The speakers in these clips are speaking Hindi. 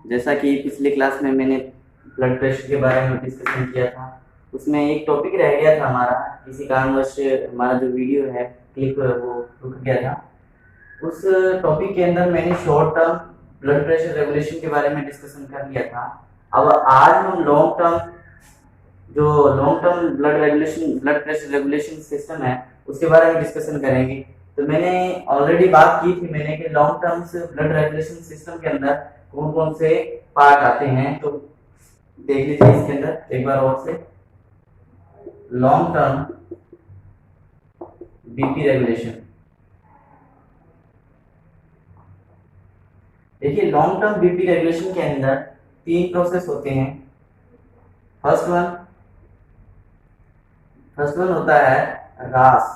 जैसा कि पिछले क्लास में मैंने ब्लड प्रेशर के बारे में डिस्कशन किया था, उसमें एक टॉपिक रह गया था हमारा, किसी कारणवश हमारा जो वीडियो है क्लिप वो रुक गया था। उस टॉपिक के अंदर मैंने short term blood pressure regulation के बारे में डिस्कशन कर लिया था। अब आज हम long term blood pressure regulation system है उसके बारे में डिस्कशन करेंगे। तो मैंने ऑलरेडी बात की थी मैंने कि long term blood regulation system के अंदर कौन कौन से पार्ट आते हैं, तो देख लीजिए इसके अंदर एक बार और से। लॉन्ग टर्म बीपी रेगुलेशन, देखिए लॉन्ग टर्म बीपी रेगुलेशन के अंदर 3 प्रोसेस होते हैं। फर्स्ट वन होता है रास।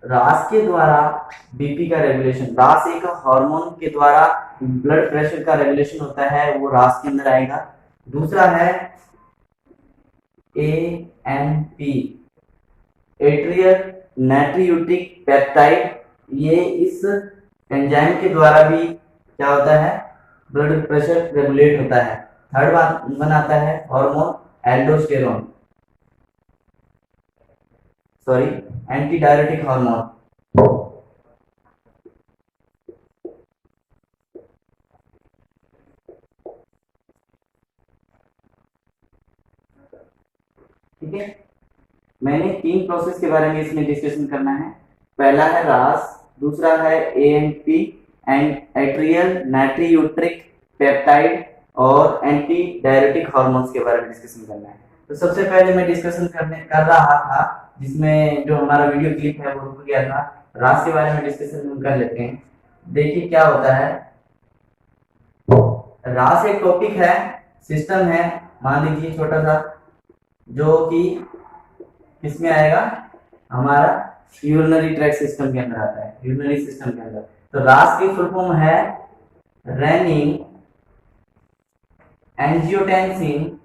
रास के द्वारा बीपी का रेगुलेशन, रास एक हार्मोन के द्वारा ब्लड प्रेशर का रेगुलेशन होता है, वो रास के अंदर आएगा। दूसरा है एएनपी, एट्रियल नाइट्रियूटिक पेप्टाइड, ये इस एंजाइम के द्वारा भी क्या होता है, ब्लड प्रेशर रेगुलेट होता है। थर्ड वन आता है hormone aldosterone, sorry anti diuretic hormone. ठीक है, मैंने 3 प्रोसेस के बारे में इसमें डिस्कशन करना है। पहला है रास, दूसरा है एएनपी एंड एट्रियल नाइट्रियूट्रिक पेप्टाइड, और एंटी डायरेटिक हार्मोन्स के बारे में डिस्कशन करना है। तो सबसे पहले मैं डिस्कशन कर रहा था जिसमें जो हमारा वीडियो क्लिप है वो रुक गया था, रास के बारे में डिस्कशन कर लेते हैं। देखिए क्या होता है, रास एक टॉपिक है, सिस्टम है, मान लीजिए छोटा सा, जो कि किसमें आएगा, हमारा यूरिनरी ट्रैक्ट सिस्टम के अंदर आता है, यूरिनरी सिस्टम के अंदर। तो रास की फुल फॉर्म है रेनिन एंजियोटेंसिन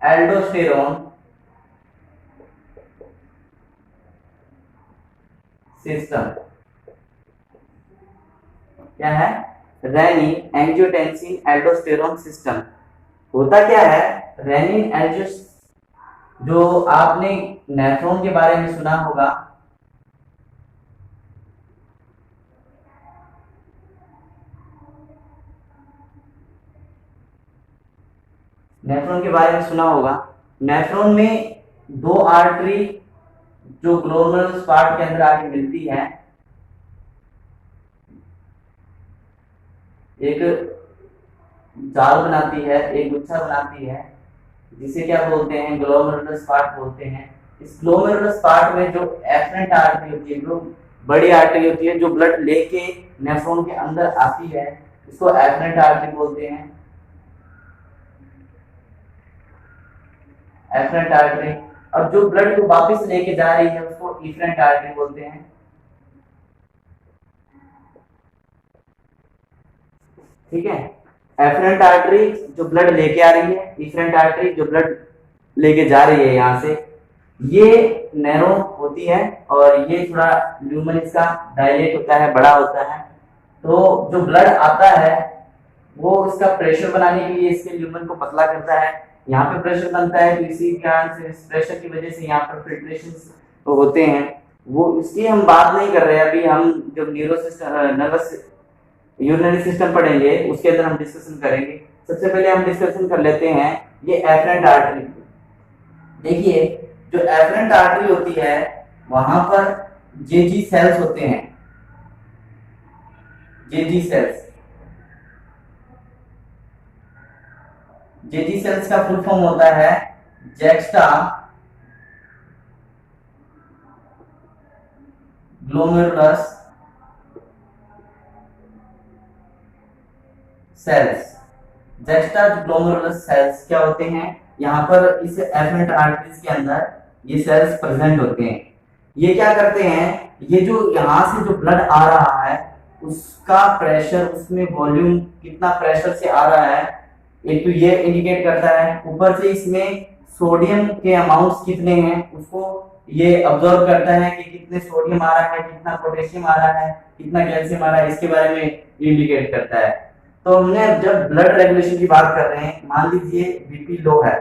एल्डोस्टेरोन सिस्टम। क्या है, रेनिन एंजियोटेंसिन एल्डोस्टेरोन सिस्टम। होता क्या है, रेनिन एंजियोटेंसिन, जो आपने नेफ्रॉन के बारे में सुना होगा, नेफ्रॉन के बारे में सुना होगा। नेफ्रॉन में 2 आर्टरी जो ग्लोमेरुलर पार्ट के अंदर आके मिलती है, एक जाल बनाती है, एक गुच्छा बनाती है, जिसे क्या बोलते हैं, ग्लोमेरुलर पार्ट बोलते हैं। इस ग्लोमेरुलर पार्ट में जो एफरेंट आर्टरी होती है, जो बड़ी आर्टरी होती है, जो ब्लड लेके नेफ्रॉन के अंदर आती है, इसको एफरेंट आर्टरी बोलते हैं, एफरेंट आर्टरी। और जो ब्लड को वापस लेके जा रही है उसको इफरेंट आर्टरी बोलते हैं। ठीक है, एफरेंट आर्टरी जो ब्लड लेके आ रही है, इफरेंट आर्टरी जो ब्लड लेके जा रही है यहाँ से, ये नैरो होती है और ये थोड़ा ल्यूमन इसका डायलेट होता है, बड़ा होता है। तो जो ब्लड आता है वो इसका प्रेशर बनाने के लिए इसके ल्यूमन को पतला करता है, यहाँ पे प्रेशर बनता है, तो इसी कारण से इस प्रेशर की वजह से यहाँ पर फिल्ट्रेशन होते हैं। वो इसकी हम बात नहीं कर रहे हैं अभी, हम जब neuro system nervous urinary system पढ़ेंगे उसके अंदर हम डिस्कशन करेंगे। सबसे पहले हम डिस्कशन कर लेते हैं ये एफरेंट आर्टरी। देखिए जो एफरेंट आर्टरी होती है वहां पर जेजी सेल्स होते हैं, जेजी सेल्स का फुल फॉर्म होता है जैक्स्टा ग्लोमेरुलस सेल्स। जैक्स्टा ग्लोमेरुलस सेल्स क्या होते हैं, यहाँ पर इस एफरेंट आर्टरीज के अंदर ये सेल्स प्रेजेंट होते हैं। ये क्या करते हैं, ये जो यहाँ से जो ब्लड आ रहा है उसका प्रेशर, उसमें वॉल्यूम कितना प्रेशर से आ रहा है एक तो ये इंडिकेट करता है, ऊपर से इसमें सोडियम के अमाउंट्स कितने हैं उसको ये ऑब्जर्व करता है कि कितने सोडियम आ रहा है, कितना पोटेशियम आ रहा है, कितना कैल्शियम आ रहा है, इसके बारे में इंडिकेट करता है। तो हमने जब ब्लड रेगुलेशन की बात कर रहे हैं, मान लीजिए बीपी लो है,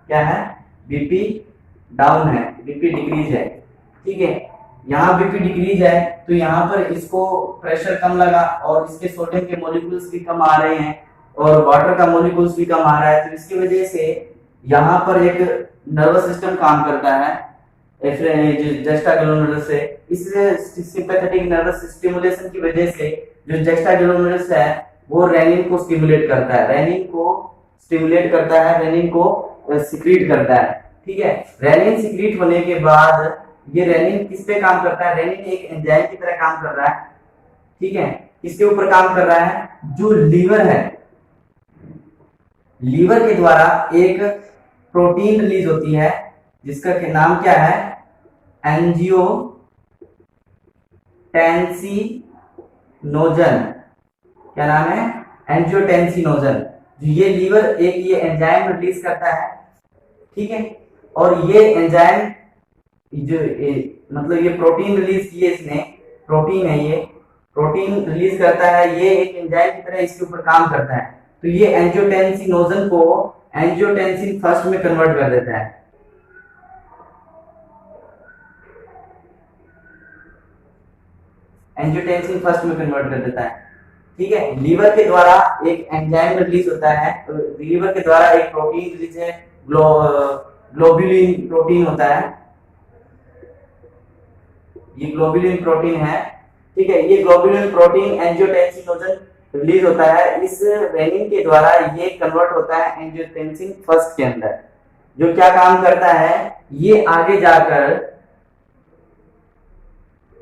क्या है, बीपी डाउन है, बीपी डिक्रीज है, ठीक है, यहाँ बीपी डिक्रीज है तो यहाँ पर इसको प्रेशर कम लगा और इसके सोडियम के मॉलिक्यूल्स भी कम आ रहे हैं और वाटर का मॉलिक्यूल्स भी कम आ रहा है, तो इसकी वजह से यहाँ पर एक नर्वस सिस्टम काम करता है जस्टाग्लोमेरुलस से। इस सिंपैथेटिक नर्वस स्टिमुलेशन की वजह से जो जस्टाग्लोमेरुलस है वो रेनिन को स्टिमुलेट करता है, रेनिन को स्टिमुलेट करता है, रेनिन को सिक्रीट करता है, ठीक है। रेनिन सिक्रीट होने के बाद ये रेनिन किस पे काम करता है, रेनिन एक एंजाइम की तरह काम कर रहा है, ठीक है। किसके ऊपर काम कर रहा है, जो लीवर है, लीवर के द्वारा एक प्रोटीन रिलीज होती है जिसका नाम क्या है, एंजियोटेंसिनोजन, क्या नाम है, एंजियोटेंसिनोजन। ये लीवर एक ये एंजाइम रिलीज करता है, ठीक है, और ये एंजाइम जो मतलब ये प्रोटीन रिलीज किए इसने, प्रोटीन है ये, प्रोटीन रिलीज करता है, ये एक एंजाइम की तरह इसके ऊपर काम करता है, तो ये एंजियोटेंसिनोजन को एंजियोटेंसिन फर्स्ट में कन्वर्ट कर देता है, एंजियोटेंसिन फर्स्ट में कन्वर्ट कर देता है, ठीक है। लीवर के द्वारा एक एंजाइम रिलीज होता है, तो लीवर के द्वारा एक प्रोटीन रिलीज है, ग्लोबुलिन प्रोटीन होता है, ये ग्लोबुलिन प्रोटीन है, ठीक है। ये ग्लोबुलिन प्रोटीन एंजियोटेंसिनोजन रिलीज होता है, इस रेनिन के द्वारा ये कन्वर्ट होता है एंजियोटेंसिन फर्स्ट के अंदर, जो क्या काम करता है, ये आगे जाकर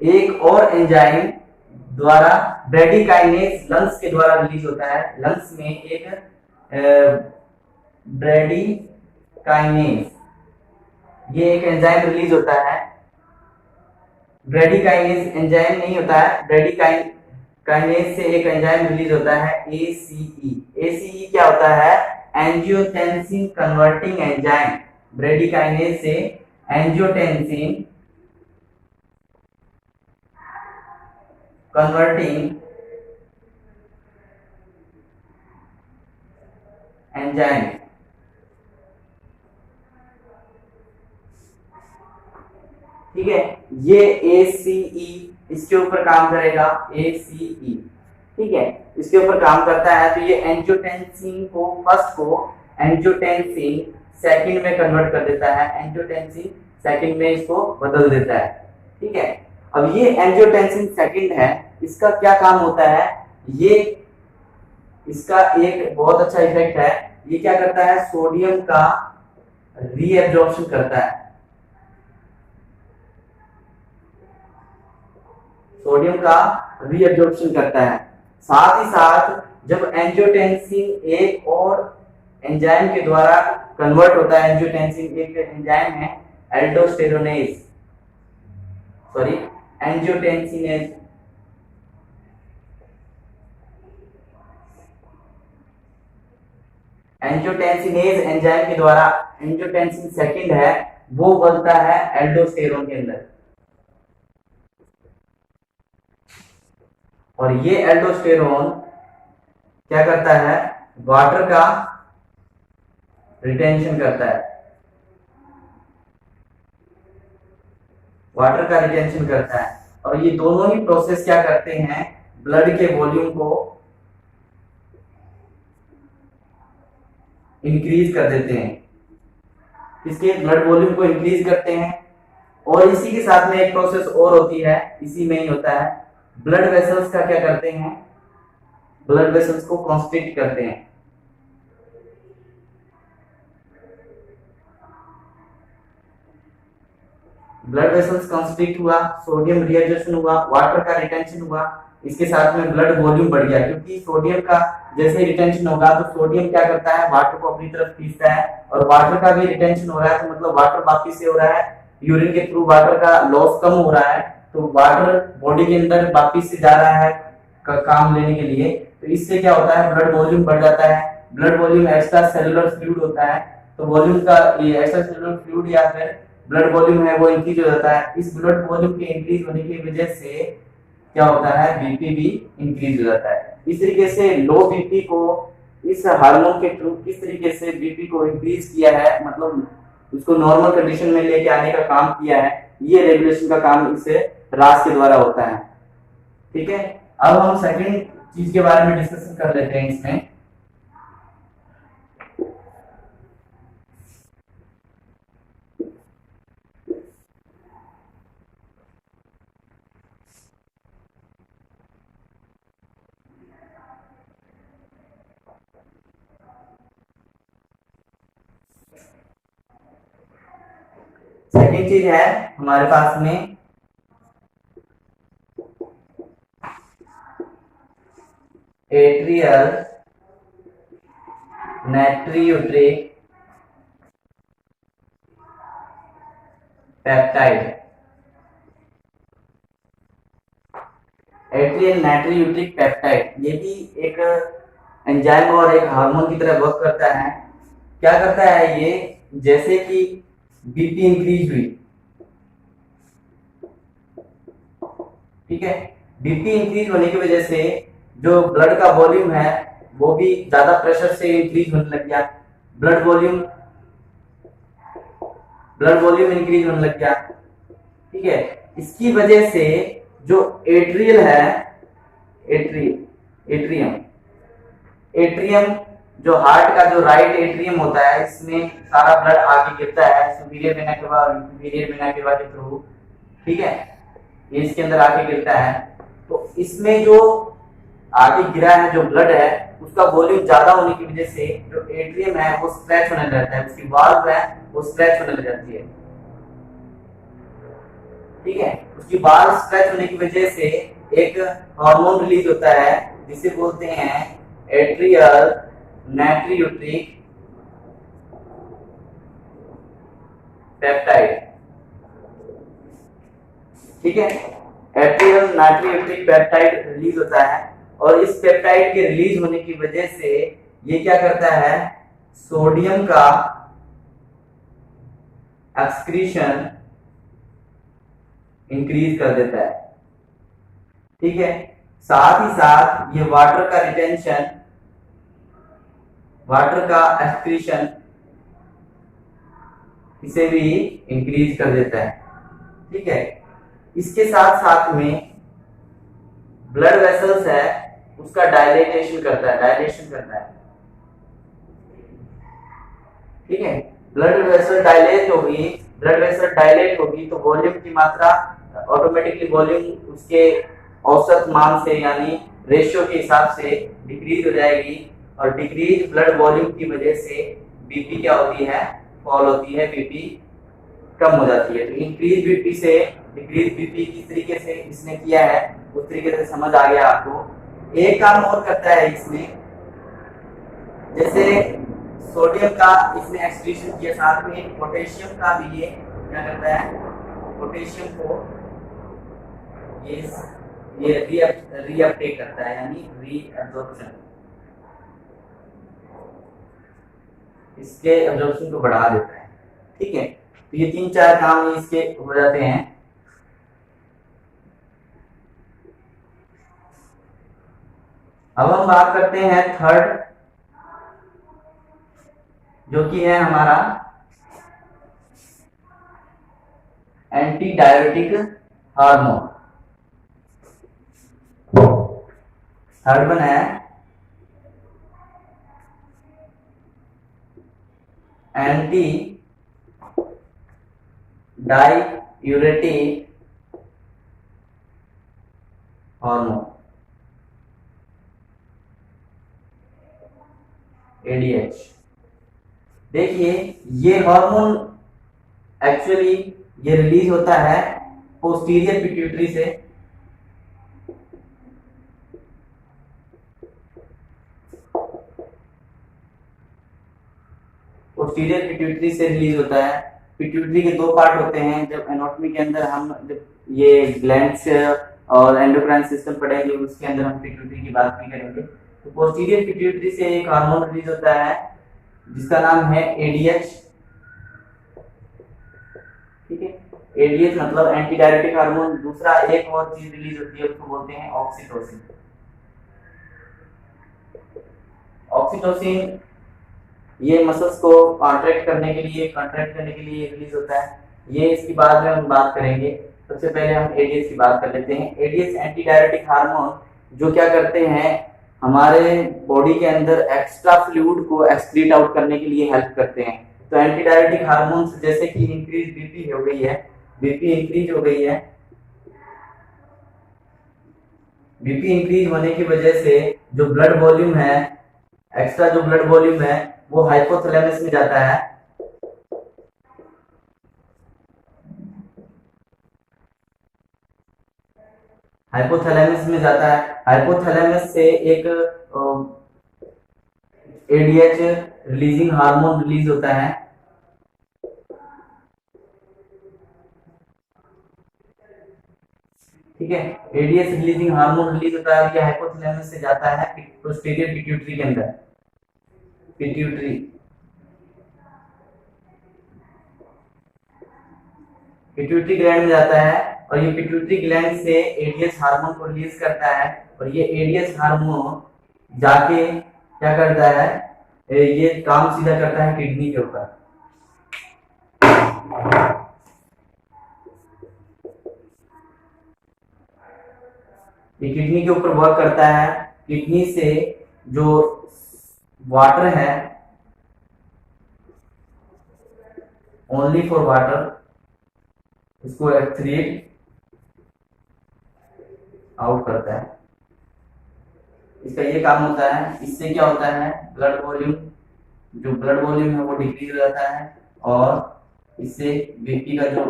एक और एंजाइम द्वारा ब्रेडिकाइनेज लंग्स के द्वारा रिलीज होता है, लंग्स में एक ब्रेडिकाइनेज, ये एक एंजाइम रिलीज होता है, ब्रेडिकाइनेज एंजाइम नहीं होता है, ब्रेडिकाइनेज से एक एंजाइम रिलीज होता है ACE। ACE क्या होता है, एंजियोटेंसिन कन्वर्टिंग एंजाइम, ब्रेडिकाइनेज से एंजियोटेंसिन कन्वर्टिंग एंजाइम, ठीक है। ये ACE इसके ऊपर काम करेगा, ACE, ठीक है, इसके ऊपर काम करता है, तो ये एंजियोटेंसिन को फर्स्ट को एंजियोटेंसिन सेकंड में कन्वर्ट कर देता है, एंजियोटेंसिन सेकंड में इसको बदल देता है, ठीक है। अब ये एंजियोटेंसिन सेकंड है, इसका क्या काम होता है, ये इसका एक बहुत अच्छा इफेक्ट है, ये क्या करता है, सोडियम का रीएब्जॉर्प्शन करता है, सोडियम का रीएब्जॉर्प्शन करता है। साथ ही साथ जब एंजियोटेंसिन एक और एंजाइम के द्वारा कन्वर्ट होता है, एंजियोटेंसिन एक एंजाइम है एल्डोस्टेरोनेज, सॉरी एंजियोटेंसिनेज, एंजियोटेंसिनेज एंजाइम के द्वारा एंजियोटेंसिन सेकंड है वो बनता है एल्डोस्टेरोन के अंदर, और ये एल्डोस्टेरोन क्या करता है, वाटर का रिटेंशन करता है, वाटर का रिटेंशन करता है, और ये दोनों ही प्रोसेस क्या करते हैं, ब्लड के वॉल्यूम को इंक्रीज कर देते हैं, इसके ब्लड वॉल्यूम को इंक्रीज करते हैं। और इसी के साथ में एक प्रोसेस और होती है, इसी में ही होता है, ब्लड वेसल्स का क्या करते हैं, ब्लड वेसल्स को कॉन्स्ट्रिक्ट करते हैं, ब्लड वेसल्स कॉन्स्ट्रिक्ट हुआ, सोडियम रीएब्जॉर्प्शन हुआ, वाटर का रिटेंशन हुआ, इसके साथ में ब्लड वॉल्यूम बढ़ गया, क्योंकि सोडियम का जैसे रिटेंशन होगा तो सोडियम क्या करता है, वाटर को अपनी तरफ खींचता है, और वाटर का भी रिटेंशन हो रहा है तो मतलब वाटर वापस से हो रहा है, यूरिन के थ्रू वाटर का लॉस कम हो रहा है, तो वाटर बॉडी के अंदर वापस से जा रहा है, का काम लेने के लिए। तो इससे क्या होता है, ब्लड वॉल्यूम बढ़ जाता है। Blood volume extra cellular fluid होता है, तो वॉल्यूम का ये एक्स्ट्रा सेलुलर फ्लूइड या फिर ब्लड वॉल्यूम है वो इंक्रीज हो जाता है। इस ब्लड वॉल्यूम के इंक्रीज होने की वजह से क्या होता है, बीपी भी इंक्रीज हो जाता है। इस तरीके से लो बीपी को इस हार्मोन के थ्रू किस तरीके से बीपी को इंक्रीज किया है, मतलब उसको नॉर्मल कंडीशन में लेके आने का काम किया है, ये रेगुलेशन का काम इससे रास के द्वारा होता है। ठीक है, अब हम सेकंड चीज के बारे में डिस्कशन कर लेते हैं इसमें। सेकंड चीज है हमारे पास में एट्रियल नाइट्रियूट्रिक पेप्टाइड। एट्रियल नाइट्रियूट्रिक पेप्टाइड ये भी एक एंजाइम और एक हार्मोन की तरह वर्क करता है। क्या करता है ये, जैसे कि बीपी इंक्रीज हुई, ठीक है, बीपी इंक्रीज होने की वजह से जो ब्लड का वॉल्यूम है वो भी ज्यादा प्रेशर से इंक्रीज होने लग गया, ब्लड वॉल्यूम इंक्रीज होने लग गया। ठीक है, इसकी वजह से जो एट्रियल है, एट्रियम जो हार्ट का जो राइट एट्रियम होता है, इसमें सारा ब्लड आगे गिरता है सुपीरियर वेना के बाद, इंफीरियर वेना के बाद थ्रू। ठीक है, ये इसके अंदर आके गिरता है। तो इसमें जो आगे गिरा है जो ब्लड है उसका वॉल्यूम ज्यादा होने की वजह से जो एट्रियम है वो स्ट्रेच होने लगता है, उसकी वाल्व है वो स्ट्रेच होने लग जाती है। ठीक है, उसकी वाल्व स्ट्रेच होने की वजह से एक हार्मोन रिलीज होता है जिसे बोलते हैं एट्रियल नाइट्रियूट्रिक पेप्टाइड। ठीक है, एट्रियल नाइट्रियूट्रिक पेप्टाइड रिलीज होता है और इस पेप्टाइड के रिलीज होने की वजह से ये क्या करता है, सोडियम का एक्सक्रीशन इंक्रीज कर देता है। ठीक है, साथ ही साथ ये वाटर का रिटेंशन, वाटर का एक्सक्रीशन इसे भी इंक्रीज कर देता है। ठीक है, इसके साथ साथ में ब्लड वेसल्स है उसका डायलेशन करता है। ठीक है, ब्लड वेसल डायलेट होगी तो वॉल्यूम की मात्रा ऑटोमेटिकली वॉल्यूम उसके औसत मान से यानी रेशियो के हिसाब से डिक्रीज हो जाएगी और डिक्रीज ब्लड वॉल्यूम की वजह से बीपी क्या होती है, फॉल होती है, बीपी कम हो जाती है। तो इंक्रीज बीपी से डिक्रीज बीपी किस तरीके से इसने किया है उस तरीके से समझ आ गया आपको। एक काम और करता है इसमें, जैसे सोडियम का इसने एक्सक्रीशन किया, साथ में पोटेशियम का भी ये क्या करता है, पोटेशियम को ये रीअपटेक करता है यानी रीअब्जॉर्प्शन, इसके एब्जॉर्प्शन को बढ़ा देता है। ठीक है, तो ये 3-4 काम इसके हो जाते हैं। अब हम बात करते हैं थर्ड, जो कि है हमारा anti diabetic hormone. Third one है एंटी डाययूरेटिक हार्मोन, एडीएच। देखिए ये हार्मोन एक्चुअली ये रिलीज होता है पोस्टीरियर पिट्यूटरी से। पोस्टीरियर पिट्यूटरी से रिलीज होता है। पिट्यूटरी के 2 पार्ट होते हैं। जब एनाटॉमी के अंदर हम जब ये ग्लैंड्स और एंडोक्राइन सिस्टम पढ़ेंगे, उसके अंदर हम पिट्यूटरी की बात भी करेंगे। तो पोस्टीरियर पिट्यूटरी से एक हार्मोन रिलीज होता है जिसका नाम है एडीएच। ठीक है, एडीएच मतलब एंटी डायरेटिक हार्मोन। दूसरा एक और चीज रिलीज होती है, उसको बोलते हैं ऑक्सीटोसिन। ऑक्सीटोसिन ये मसल्स को कॉन्ट्रैक्ट करने के लिए रिलीज होता है। ये इसकी बाद में हम बात करेंगे। सबसे पहले हम एडीएच की बात कर लेते हैं। एडीएच एंटी डायरेटिक हार्मोन जो क्या करते हैं, हमारे बॉडी के अंदर एक्स्ट्रा फ्लूइड को एक्सक्रीट आउट करने के लिए हेल्प करते हैं। तो एंटी डायरेटिक हार्मोन्स जैसे कि इंक्रीज बीपी हो गई है, बीपी इंक्रीज हो गई है, बीपी इंक्रीज होने की वजह से जो ब्लड वॉल्यूम है, एक्स्ट्रा जो ब्लड वॉल्यूम है वो हाइपोथैलेमस में जाता है। हाइपोथैलेमस में जाता है। हाइपोथैलेमस से एक एडीएच रिलीजिंग हार्मोन रिलीज होता है। ठीक है, एडीएच रिलीजिंग हार्मोन रिलीज होता है, ये हाइपोथैलेमस से जाता है पोस्टीरियर पिट्यूटरी के अंदर। पिट्यूटरी पिट्यूटरी ग्लैंड में जाता है और ये पिट्यूटरी ग्लैंड से एडीएच हार्मोन को रिलीज करता है और ये एडीएच हार्मोन जाके क्या करता है, ये काम सीधा करता है किडनी के ऊपर। ये किडनी के ऊपर वर्क करता है। किडनी से जो वाटर है, ओनली फॉर वाटर, इसको एक्सक्रीट आउट करता है। इसका ये काम होता है। इससे क्या होता है, ब्लड वॉल्यूम, जो ब्लड वॉल्यूम है वो डिक्रीज हो जाता है और इससे बीपी का जो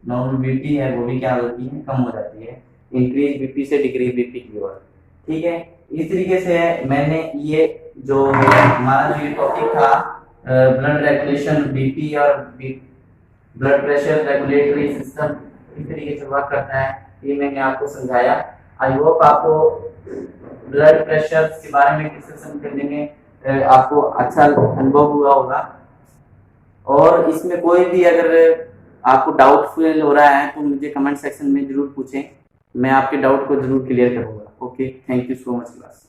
नॉर्मल बीपी है वो भी क्या होती है, कम हो जाती है। इंक्रीज बीपी से डिक्रीज बीपी की ओर। ठीक है, इस तरीके से मैंने ये जो हमारा जो टॉपिक था ब्लड रेगुलेशन, बीपी और ब्लड प्रेशर रेगुलेटरी सिस्टम इस तरीके से वर्क करता है, ये मैंने आपको समझाया। आई होप आपको ब्लड प्रेशर के बारे में डिस्कशन करने में आपको अच्छा अनुभव हुआ होगा। और इसमें कोई भी अगर आपको डाउट फील हो रहा है तो मुझे कमेंट सेक्शन में जरूर पूछें, मैं आपके डाउट को जरूर क्लियर करूंगा। Okay, thank you so much class.